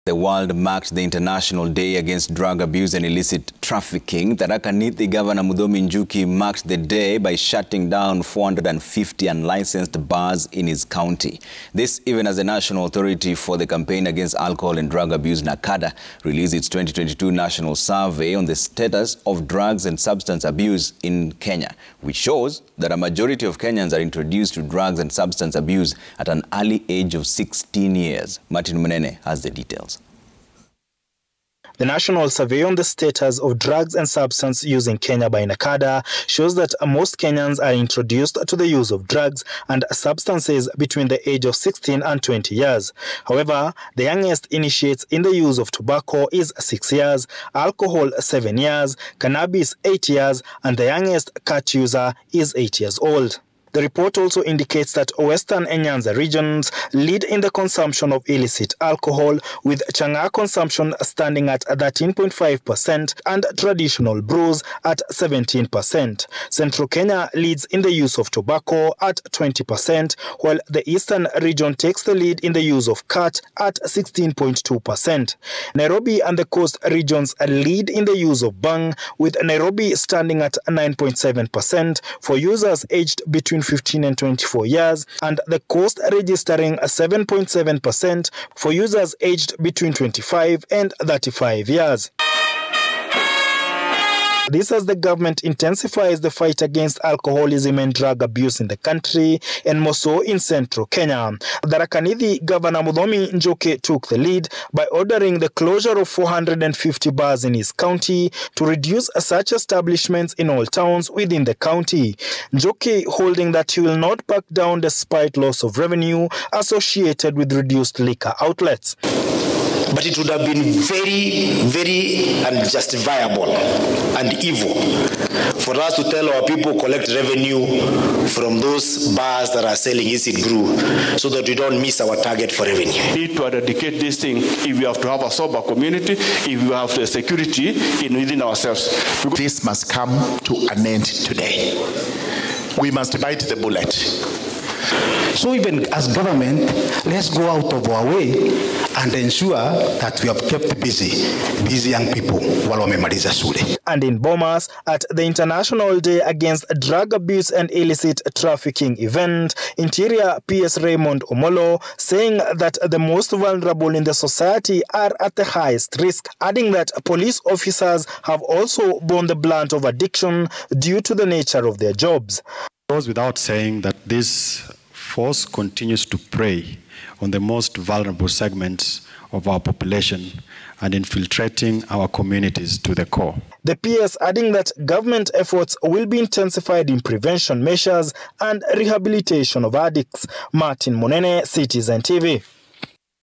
The world marked the International Day Against Drug Abuse and Illicit Trafficking. Tharaka Nithi Governor Muthomi Njuki marked the day by shutting down 450 unlicensed bars in his county. This even as the National Authority for the Campaign Against Alcohol and Drug Abuse, NACADA, released its 2022 National Survey on the status of drugs and substance abuse in Kenya, which shows that a majority of Kenyans are introduced to drugs and substance abuse at an early age of 16 years. Martin Munene has the details. The National Survey on the Status of Drugs and Substance Use in Kenya by NACADA shows that most Kenyans are introduced to the use of drugs and substances between the age of 16 and 20 years. However, the youngest initiates in the use of tobacco is 6 years, alcohol 7 years, cannabis 8 years, and the youngest cat user is 8 years old. The report also indicates that Western and Nyanza regions lead in the consumption of illicit alcohol, with Chang'aa consumption standing at 13.5% and traditional brews at 17%. Central Kenya leads in the use of tobacco at 20%, while the Eastern region takes the lead in the use of cat at 16.2%. Nairobi and the Coast regions lead in the use of bang, with Nairobi standing at 9.7% for users aged between 15 and 24 years, and the Coast registering 7.7% for users aged between 25 and 35 years. This as the government intensifies the fight against alcoholism and drug abuse in the country, and more so in central Kenya. Tharaka Nithi Governor Muthomi Njuki took the lead by ordering the closure of 450 bars in his county to reduce such establishments in all towns within the county. Njuki holding that he will not back down despite loss of revenue associated with reduced liquor outlets. But it would have been very, very unjustifiable and evil for us to tell our people collect revenue from those bars that are selling illicit brew so that we don't miss our target for revenue. We need to eradicate this thing if we have to have a sober community, if we have the security within ourselves. This must come to an end today. We must bite the bullet. So even as government, let's go out of our way and ensure that we have kept busy young people while wamemaliza shule. And in Bomas, at the International Day Against Drug Abuse and Illicit Trafficking event, Interior PS Raymond Omolo saying that the most vulnerable in the society are at the highest risk, adding that police officers have also borne the brunt of addiction due to the nature of their jobs. It goes without saying that this force continues to prey on the most vulnerable segments of our population and infiltrating our communities to the core. The PS adding that government efforts will be intensified in prevention measures and rehabilitation of addicts. Martin Munene, Citizen TV.